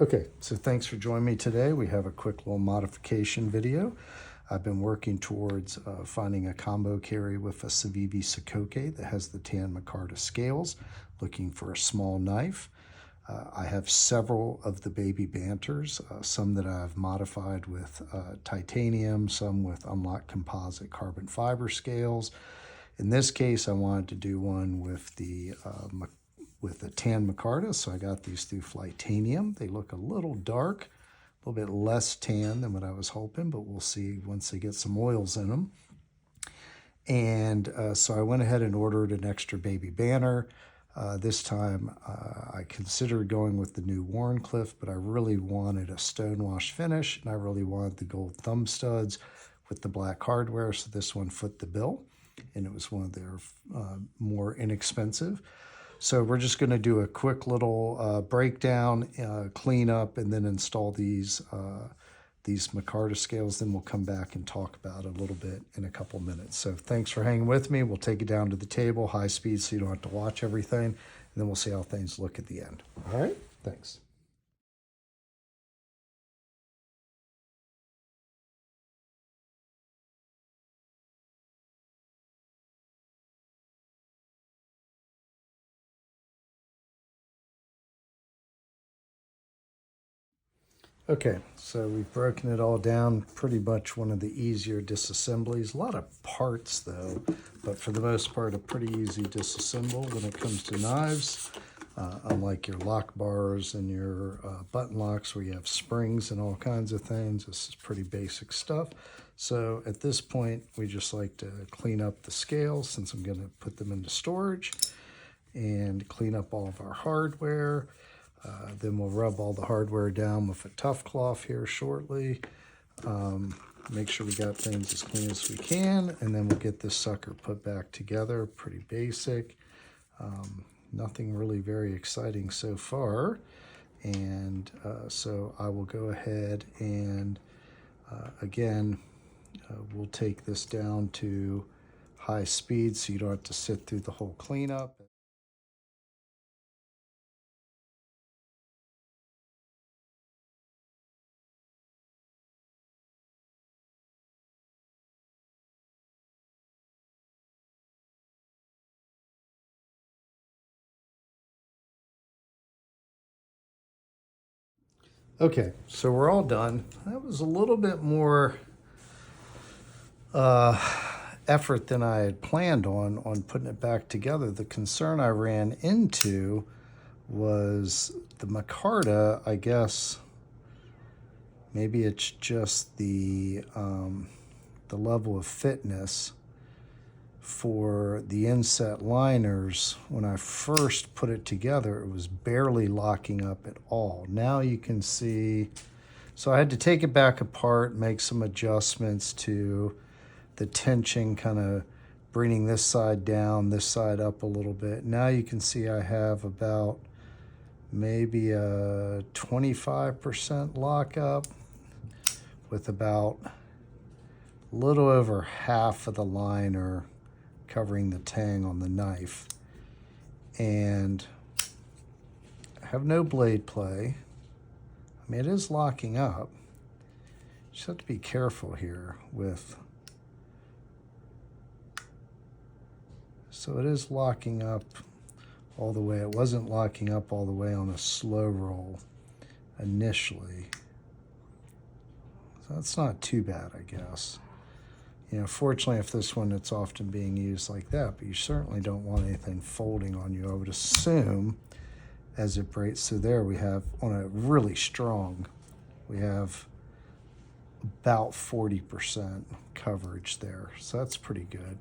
Okay, so thanks for joining me today. We have a quick little modification video. I've been working towards finding a combo carry with a Civivi Sakoke that has the tan micarta scales, looking for a small knife. I have several of the baby Banters, some that I've modified with titanium, some with unlocked composite carbon fiber scales. In this case, I wanted to do one with the tan micarta, so I got these through Flightanium. They look a little dark, a little bit less tan than what I was hoping, but we'll see once they get some oils in them. And so I went ahead and ordered an extra baby banner. This time I considered going with the new Wharncliffe, but I really wanted a stonewash finish, and I really wanted the gold thumb studs with the black hardware, so this one foot the bill, and it was one of their more inexpensive. So we're just going to do a quick little breakdown, clean up, and then install these micarta scales. Then we'll come back and talk about it a little bit in a couple minutes. So thanks for hanging with me. We'll take it down to the table, high speed, so you don't have to watch everything. And then we'll see how things look at the end. All right, thanks. Okay, so we've broken it all down. Pretty much one of the easier disassemblies. A lot of parts though, but for the most part, a pretty easy disassemble when it comes to knives. Unlike your lock bars and your button locks where you have springs and all kinds of things, this is pretty basic stuff. So at this point, we just like to clean up the scales since I'm going to put them into storage, and clean up all of our hardware. Then we'll rub all the hardware down with a tough cloth here shortly. Make sure we got things as clean as we can, and then we'll get this sucker put back together. Pretty basic. Nothing really very exciting so far. And so I will go ahead and again, we'll take this down to high speed so you don't have to sit through the whole cleanup. Okay, so we're all done. That was a little bit more effort than I had planned on putting it back together. The concern I ran into was the micarta. I guess maybe it's just the level of fitness for the inset liners. When I first put it together, it was barely locking up at all. Now you can see, so I had to take it back apart, make some adjustments to the tension, kind of bringing this side down, this side up a little bit. Now you can see I have about maybe a 25% lockup with about a little over half of the liner covering the tang on the knife. And I have no blade play. I mean, it is locking up. Just have to be careful here with, so it is locking up all the way. It wasn't locking up all the way on a slow roll initially. So that's not too bad, I guess. You know, fortunately, if this one, it's often being used like that, but you certainly don't want anything folding on you, I would assume, as it breaks. So there we have, on a really strong, we have about 40% coverage there. So that's pretty good.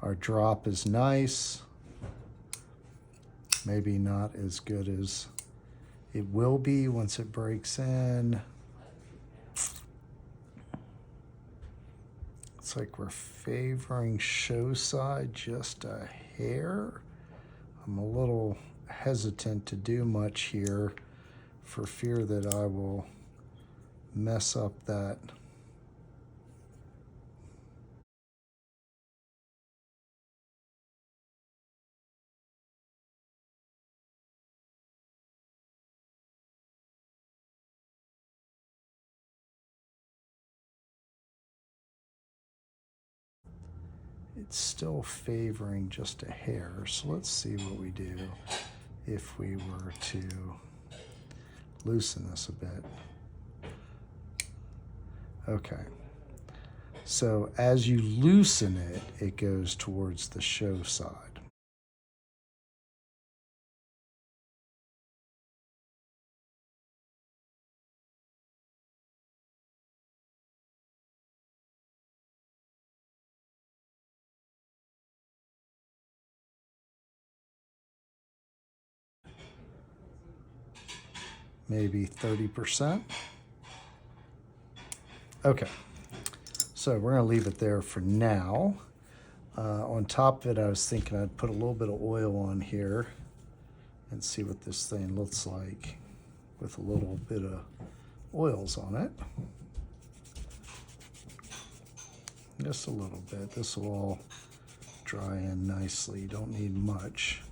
Our drop is nice. Maybe not as good as it will be once it breaks in. It's like we're favoring show side just a hair. I'm a little hesitant to do much here for fear that I will mess up that it's still favoring just a hair. So let's see what we do if we were to loosen this a bit. Okay. So as you loosen it, it goes towards the show side. Maybe 30%. Okay, so we're gonna leave it there for now. On top of it, I was thinking I'd put a little bit of oil on here and see what this thing looks like with a little bit of oils on it. Just a little bit. This will all dry in nicely. You don't need much.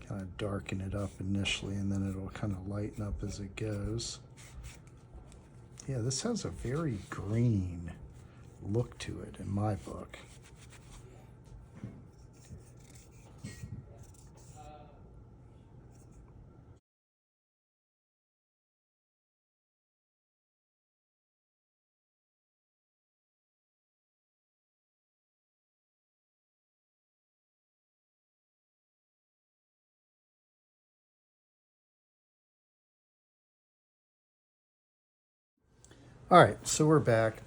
Kind of darken it up initially, and then it'll kind of lighten up as it goes. Yeah, this has a very green look to it in my book. All right, so we're back.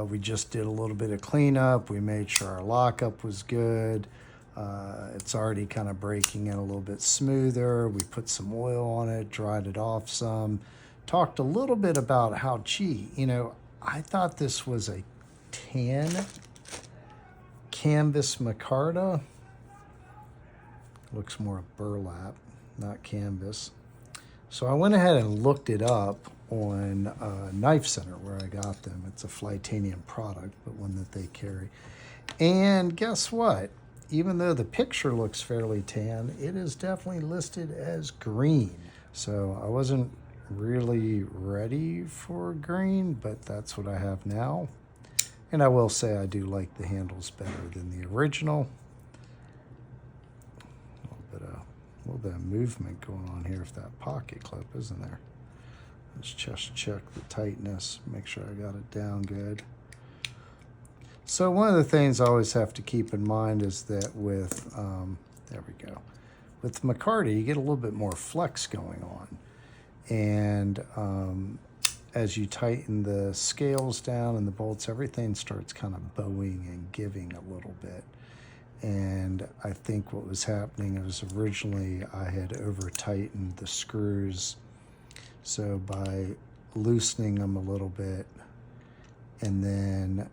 We just did a little bit of cleanup. We made sure our lockup was good. It's already kind of breaking in a little bit smoother. We put some oil on it, dried it off some. Talked a little bit about how, gee, you know, I thought this was a tan canvas micarta. Looks more burlap, not canvas. So I went ahead and looked it up on Knife Center where I got them. It's a Flytanium product, but one that they carry. And guess what? Even though the picture looks fairly tan, it is definitely listed as green. So I wasn't really ready for green, but that's what I have now. And I will say I do like the handles better than the original. A little bit of movement going on here if that pocket clip isn't there. Let's just check the tightness, make sure I got it down good. So one of the things I always have to keep in mind is that with, there we go, with micarta, you get a little bit more flex going on. And as you tighten the scales down and the bolts, everything starts kind of bowing and giving a little bit. And I think what was happening was originally I had over tightened the screws. So by loosening them a little bit and then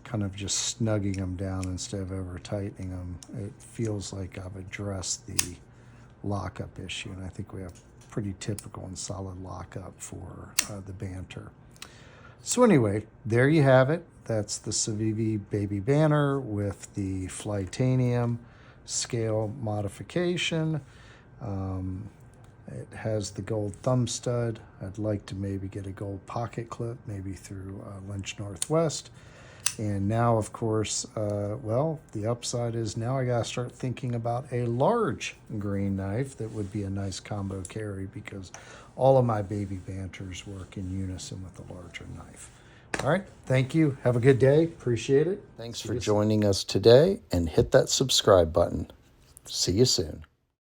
kind of just snugging them down instead of over tightening them, it feels like I've addressed the lockup issue. And I think we have pretty typical and solid lockup for the Banter. So anyway, there you have it. That's the Civivi Baby Banter with the Flytanium scale modification. It has the gold thumb stud. I'd like to maybe get a gold pocket clip, maybe through Lynch Northwest. And now, of course, well, the upside is now I gotta start thinking about a large green knife that would be a nice combo carry because all of my baby Banters work in unison with a larger knife. All right, thank you. Have a good day. Appreciate it. Thanks for joining us today, and hit that subscribe button. See you soon.